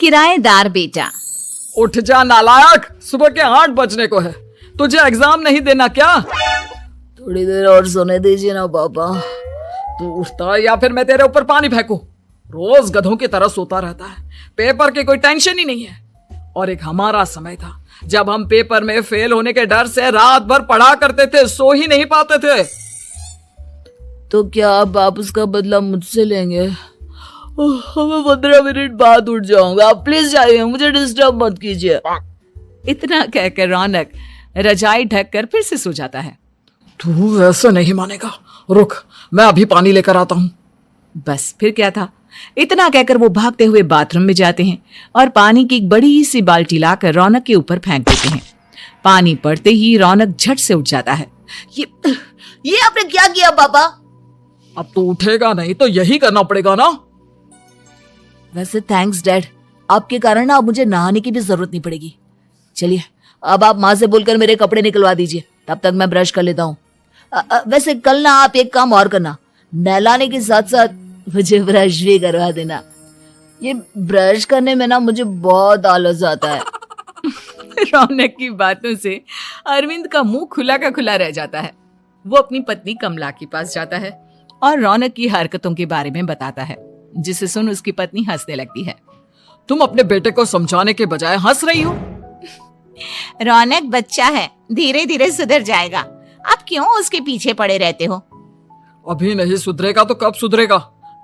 किराएदार बेटा। उठ जा नालायक, सुबह के 8 बजने को है, तुझे एग्जाम नहीं देना क्या? थोड़ी देर और सोने दीजिए ना पापा। तू उठता है या फिर मैं तेरे ऊपर पानी फेंकूं? रोज गधों की तरह सोता रहता है, पेपर की कोई टेंशन ही नहीं है। और एक हमारा समय था जब हम पेपर में फेल होने के डर से रात भर पढ़ा करते थे, सो ही नहीं पाते थे। तो क्या आप उसका बदला मुझसे लेंगे? मैं 15 मिनट बाद उठ जाऊंगा, आप प्लीज जाइए, मुझे डिस्टर्ब मत कीजिए। इतना कहकर रौनक रजाई ढककर फिर से सो जाता है। तू ऐसा नहीं मानेगा, रुक मैं अभी पानी लेकर आता हूं। बस फिर क्या था, इतना कहकर वो भागते हुए बाथरूम में जाते हैं और पानी की एक बड़ी सी बाल्टी लाकर रौनक के ऊपर फेंक देते हैं। पानी पड़ते ही रौनक झट से उठ जाता है। ये आपने क्या किया पापा? अब तो उठेगा नहीं तो यही करना पड़ेगा ना। वैसे थैंक्स डैड, आपके कारण ना अब मुझे नहाने की भी जरूरत नहीं पड़ेगी। चलिए अब आप माँ से बोलकर मेरे कपड़े निकलवा दीजिए, तब तक मैं ब्रश कर लेता हूँ। वैसे कल ना आप एक काम और करना, नहलाने के साथ साथ मुझे ब्रश भी करवा देना। ये ब्रश करने में ना मुझे बहुत आलस आता है। रौनक की बातों से अरविंद का मुंह खुला का खुला रह जाता है। वो अपनी पत्नी कमला के पास जाता है और रौनक की हरकतों के बारे में बताता है, जिसे सुन उसकी पत्नी हंसने लगती है। तुम अपने बेटे को समझाने के बजाय हंस रही हो। रौनक बच्चा है, धीरे धीरे सुधर जाएगा, आप क्यों उसके पीछे पड़े रहते हो? अभी नहीं सुधरेगा तो कब सुधरेगा?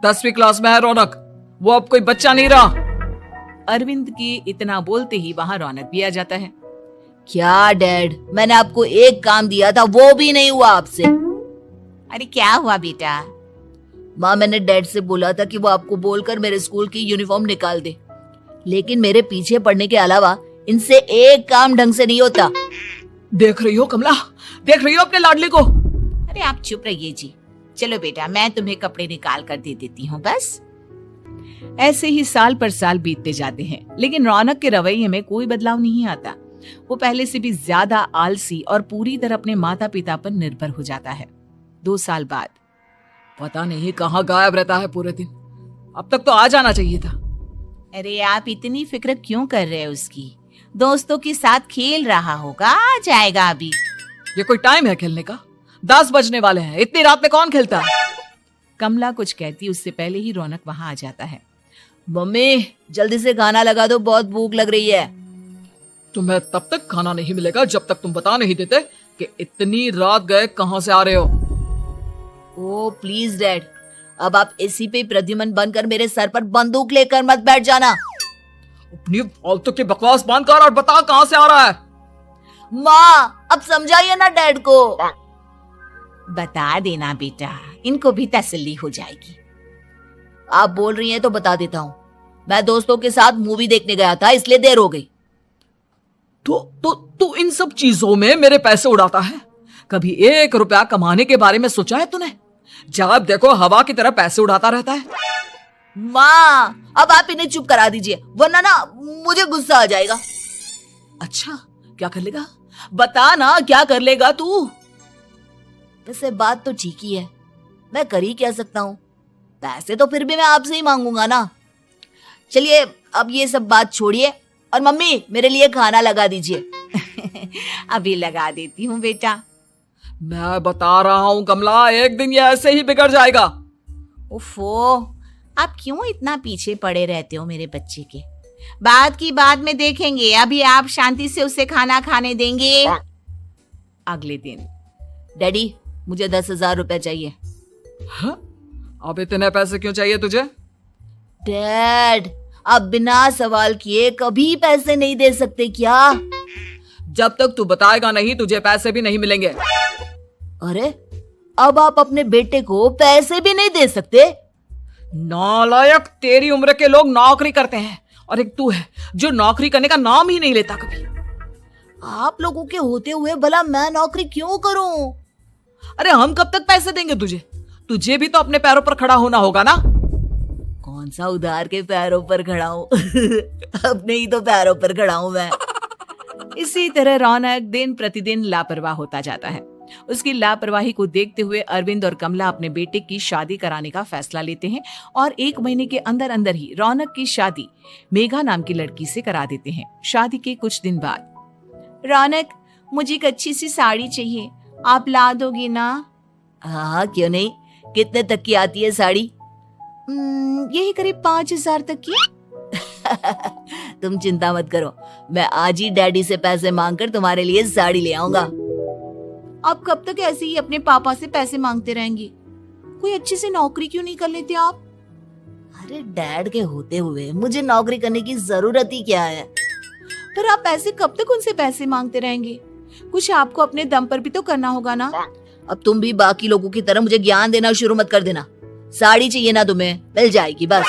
10वीं क्लास में है रौनक, वो अब कोई बच्चा नहीं रहा। अरविंद की इतना बोलते ही वहां रौनक भी आ जाता है। क्या डैड, मैंने आपको एक काम दिया था, वो भी नहीं हुआ आपसे। अरे क्या हुआ बेटा? माँ, मैंने डैड से बोला था कि वो आपको बोलकर मेरे स्कूल की यूनिफॉर्म निकाल दे, लेकिन मेरे पीछे पड़ने के अलावा इनसे एक काम ढंग से नहीं होता। देख रही हो कमला, देख रही हो अपने लाडले को? अरे आप चुप रहिए जी। चलो बेटा, मैं तुम्हें कपड़े निकाल कर दे देती हूँ बस। ऐसे ही साल पर साल बीतते जाते हैं, लेकिन रौनक के रवैये में कोई बदलाव नहीं आता। वो पहले से भी ज्यादा आलसी और पूरी तरह अपने माता पिता पर निर्भर हो जाता है। 2 साल बाद पता नहीं कहाँ गायब रहता है पूरे दिन, अब तक तो आ जाना चाहिए था। अरे आप इतनी फिक्र क्यों कर रहे हैं उसकी? दोस्तों के साथ खेल रहा होगा, आ जाएगा अभी। ये कोई टाइम है खेलने का? 10 बजने वाले हैं, इतनी रात में कौन खेलता है? कमला कुछ कहती उससे पहले ही रौनक वहां आ जाता है। मम्मी जल्दी से खाना लगा दो, बहुत भूख लग रही है। तुम्हें तब तक खाना नहीं मिलेगा जब तक तुम बता नहीं देते कि इतनी रात गए कहां से आ रहे हो। ओ प्लीज डैड, अब आप एसी पे प्रद्युमन बनकर मेरे सर पर बंदूक लेकर मत बैठ जाना। अपनी फालतू की बकवास बंद कर और बता कहां से आ रहा है। माँ अब समझाइए ना डैड को। बता देना बेटा, इनको भी तसल्ली हो जाएगी। आप बोल रही हैं तो बता देता हूँ, मैं दोस्तों के साथ मूवी देखने गया था, इसलिए देर हो गई। तो इन सब चीजों में मेरे पैसे उड़ाता है? कभी 1 रुपया कमाने के बारे में सोचा है तूने? जब देखो हवा की तरह पैसे उड़ाता रहता है। माँ अब आप इन्हें चुप करा दीजिए, वरना ना मुझे गुस्सा आ जाएगा। अच्छा क्या कर लेगा? बता ना क्या कर लेगा तू? वैसे बात तो ठीक ही है, मैं कर ही क्या सकता हूँ, पैसे तो फिर भी मैं आपसे ही मांगूंगा ना। चलिए अब ये सब बात छोड़िए और मम्मी मेरे लिए खाना लगा दीजिए। अभी लगा देती हूँ बेटा। मैं बता रहा हूँ कमला, एक दिन ये ऐसे ही बिगड़ जाएगा। उफ़ो, आप क्यों इतना पीछे पड़े रहते हो मेरे बच्चे के? बात की बाद में देखेंगे, अभी आप शांति से उसे खाना खाने देंगे। अगले दिन डैडी मुझे 10,000 रुपए चाहिए। हाँ? अब इतने पैसे क्यों चाहिए तुझे? डैड आप बिना सवाल किए कभी पैसे नहीं दे सकते क्या? जब तक तू बताएगा नहीं तुझे पैसे भी नहीं मिलेंगे। अरे अब आप अपने बेटे को पैसे भी नहीं दे सकते? नालायक, तेरी उम्र के लोग नौकरी करते हैं और एक तू है जो नौकरी करने का नाम ही नहीं लेता कभी। आप लोगों के होते हुए भला मैं नौकरी क्यों करूं? अरे हम कब तक पैसे देंगे तुझे? तुझे भी तो अपने पैरों पर खड़ा होना होगा ना। कौन सा उधार के पैरों पर खड़ा हूं? अपने ही तो पैरों पर खड़ा हूं मैं। इसी तरह रौनक दिन प्रतिदिन लापरवाह होता जाता है उसकी लापरवाही को देखते हुए अरविंद और कमला अपने बेटे की शादी कराने का फैसला लेते हैं और 1 महीने के अंदर अंदर ही रौनक की शादी मेघा नाम की लड़की से करा देते हैं। शादी के कुछ दिन बाद, रौनक मुझे एक अच्छी सी साड़ी चाहिए, आप ला दोगे ना? हाँ क्यों नहीं। कितने तक की आती है साड़ी? यही करीब 5,000 तक की। तुम चिंता मत करो, मैं आज ही डैडी से पैसे मांगकर तुम्हारे लिए साड़ी ले आऊंगा। आप कब तक ऐसे ही अपने पापा से पैसे मांगते रहेंगे? कोई अच्छी सी नौकरी क्यों नहीं कर लेते आप? अरे डैड के होते हुए मुझे नौकरी करने की जरूरत ही क्या है? पर आप ऐसे कब तक उनसे पैसे मांगते रहेंगे? कुछ आपको अपने दम पर भी तो करना होगा ना। अब तुम भी बाकी लोगों की तरह मुझे ज्ञान देना शुरू मत कर देना। साड़ी चाहिए ना तुम्हें, मिल जाएगी बस।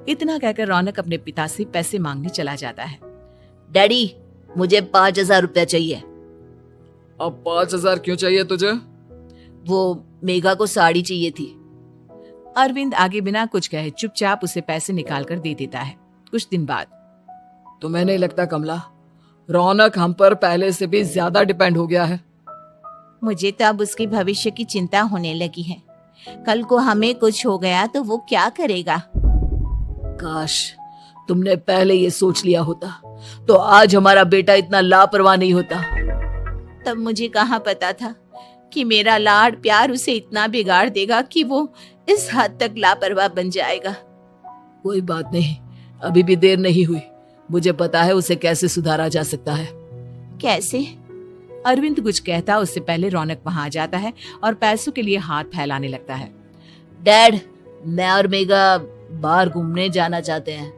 इतना कहकर रौनक अपने पिता से पैसे मांगने चला जाता है। डैडी मुझे 5,000 रुपया चाहिए। अब 5,000 क्यों चाहिए तुझे? वो मेघा को साड़ी चाहिए थी। अरविंद आगे बिना कुछ कहे चुपचाप उसे पैसे निकाल कर दे देता है। कुछ दिन बाद, तुम्हें नहीं लगता कमला, रौनक हम पर पहले से भी ज्यादा डिपेंड हो गया है? मुझे तो अब उसके भविष्य की चिंता होने लगी है। कल को हमें कुछ हो गया तो वो क्या करेगा? काश तुमने पहले ये सोच लिया होता तो आज हमारा बेटा इतना लापरवाह नहीं होता। तब मुझे कहाँ पता था कि मेरा लाड प्यार उसे इतना बिगाड़ देगा कि वो इस हद तक लापरवाह बन जाएगा। कोई बात नहीं, अभी भी देर नहीं हुई। मुझे पता है उसे कैसे सुधारा जा सकता है। कैसे? अरविंद कुछ कहता उससे पहले रौनक वहां आ जाता है और पैसों के लिए हाथ फैलाने लगता है। डैड, मैं और मेघा बाहर घूमने जाना चाहते हैं।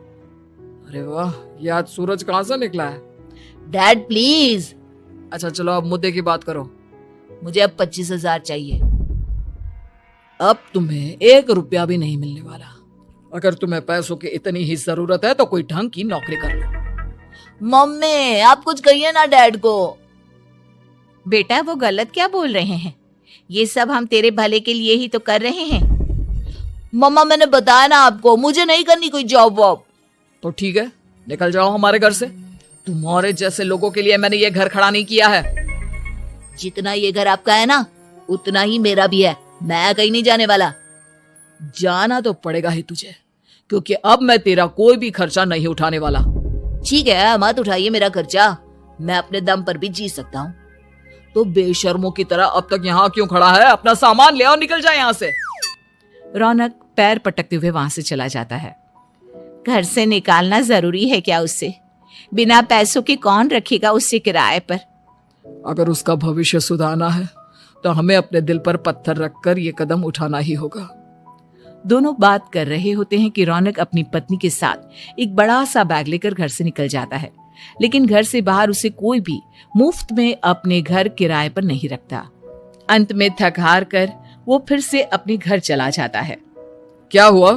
अरे वाह, ये आज सूरज कहाँ से निकला है? Dad please. अच्छा चलो अब मुद्दे की बात करो। मुझे अब 25,000 चाहिए। अब तुम्हें 1 रुपया भी नहीं मिलने वाला। अगर तुम्हें पैसों की इतनी ही जरूरत है तो कोई ढंग की नौकरी कर लो। मम्मी आप कुछ कहिए ना डैड को। बेटा वो गलत क्या बोल रहे हैं? ये सब हम तेरे भले के लिए ही तो कर रहे हैं। मम्मा मैंने बताया ना आपको, मुझे नहीं करनी कोई जॉब वॉब। तो ठीक है, निकल जाओ हमारे घर से। तुम्हारे जैसे लोगों के लिए मैंने ये घर खड़ा नहीं किया है। जितना ये घर आपका है ना उतना ही मेरा भी है। मैं कहीं नहीं जाने वाला। जाना तो पड़ेगा ही तुझे, क्योंकि अब मैं तेरा कोई भी खर्चा नहीं उठाने वाला। ठीक है मत उठाइए मेरा खर्चा, मैं अपने दम पर भी जी सकता हूँ। तो बेशर्मों की तरह अब तक यहाँ क्यों खड़ा है? अपना सामान ले आओ, निकल जाए यहाँ से। रौनक पैर पटकते हुए वहां से चला जाता है। घर से निकालना जरूरी है क्या उससे? बिना पैसों के कौन रखेगा उससे किराए पर? अगर उसका भविष्य सुधारना है तो हमें अपने दिल पर पत्थर रखकर ये कदम उठाना ही होगा। दोनों बात कर रहे होते हैं कि रौनक अपनी पत्नी के साथ एक बड़ा सा बैग लेकर घर से निकल जाता है, लेकिन घर से बाहर उसे कोई भी मुफ्त में अपने घर किराए पर नहीं रखता। अंत में थक हार कर वो फिर से अपने घर चला जाता है। क्या हुआ?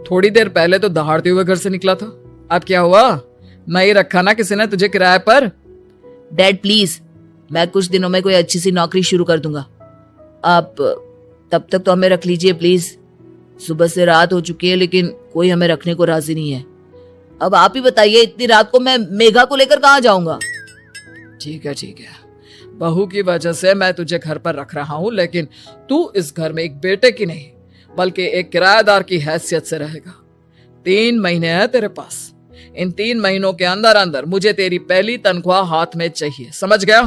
थोड़ी देर पहले तो दहाड़ते हुए घर से निकला था, अब क्या हुआ? नहीं रखा ना किसी ने तुझे किराए पर? डैड प्लीज, मैं कुछ दिनों में कोई अच्छी सी नौकरी शुरू कर दूंगा। आप तब तक तो हमें रख लीजिए प्लीज। सुबह से रात हो चुकी है लेकिन कोई हमें रखने को राजी नहीं है। अब आप ही बताइए, इतनी रात को मैं मेघा को लेकर कहाँ जाऊंगा? ठीक है, बहू की वजह से मैं तुझे घर पर रख रहा हूँ, लेकिन तू इस घर में एक बेटे की नहीं बल्कि एक किराएदार की हैसियत से रहेगा। 3 महीने हैं तेरे पास। इन 3 महीनों के अंदर अंदर मुझे तेरी पहली तनख्वाह हाथ में चाहिए, समझ गया?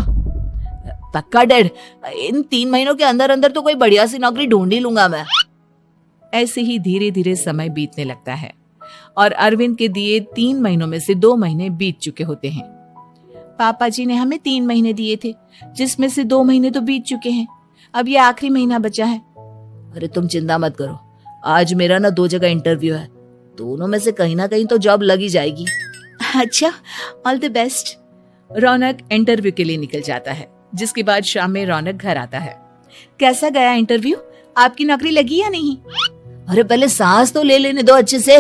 पक्का डैड, इन 3 महीनों के अंदर अंदर तो कोई बढ़िया सी नौकरी ढूंढ ही लूंगा मैं। ऐसे ही धीरे धीरे समय बीतने लगता है और अरविंद के दिए 3 महीनों में से 2 महीने बीत चुके होते हैं। पापा जी ने हमें 3 महीने दिए थे, जिसमें से 2 महीने तो बीत चुके हैं। अब ये आखिरी महीना बचा है। अरे तुम चिंता मत करो, आज मेरा ना 2 जगह इंटरव्यू है, दोनों में से कहीं ना कहीं तो जॉब लगी जाएगी। अच्छा, all the best. Raunak interview के लिए निकल जाता है, जिसके बाद शाम में रौनक घर आता है। कैसा गया इंटरव्यू? आपकी नौकरी लगी या नहीं? अरे पहले सांस तो ले लेने दो अच्छे से।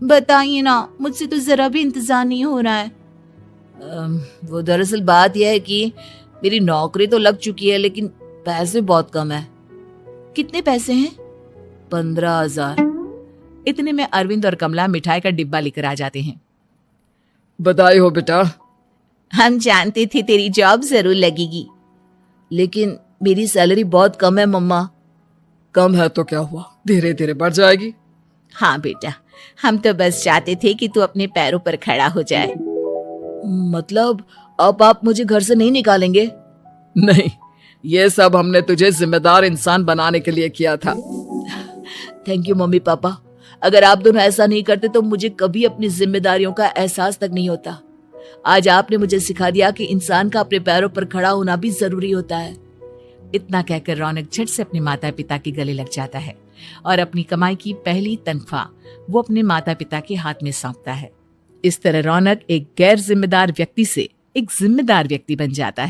बताइए ना, मुझसे तो जरा भी इंतजार नहीं हो रहा है। वो दरअसल बात यह है कि मेरी नौकरी तो लग चुकी है लेकिन पैसे बहुत कम है। कितने पैसे हैं? 15,000। इतने में अरविंद और कमला मिठाई का डिब्बा लेकर आ जाते हैं। बधाई हो बेटा। हम जानते थे तेरी जॉब जरूर लगेगी। लेकिन मेरी सैलरी बहुत कम है मम्मा। कम है तो क्या हुआ, धीरे धीरे बढ़ जाएगी। हाँ बेटा, हम तो बस चाहते थे कि तू अपने पैरों पर खड़ा हो जाए। मतलब अब आप मुझे घर से नहीं निकालेंगे? नहीं, ये सब हमने तुझे जिम्मेदार इंसान बनाने के लिए किया था। Thank you mummy papa. अगर आप दोनों ऐसा नहीं करते तो मुझे कभी अपनी जिम्मेदारियों का एहसास तक नहीं होता। आज आपने मुझे सिखा दिया कि इंसान का अपने पैरों पर खड़ा होना भी जरूरी होता है। इतना कहकर रौनक झट से अपने माता पिता के गले लग जाता है और अपनी कमाई की पहली तनख्वाह वो अपने माता पिता के हाथ में सौंपता है। इस तरह रौनक एक गैर जिम्मेदार व्यक्ति से एक जिम्मेदार व्यक्ति बन जाता है।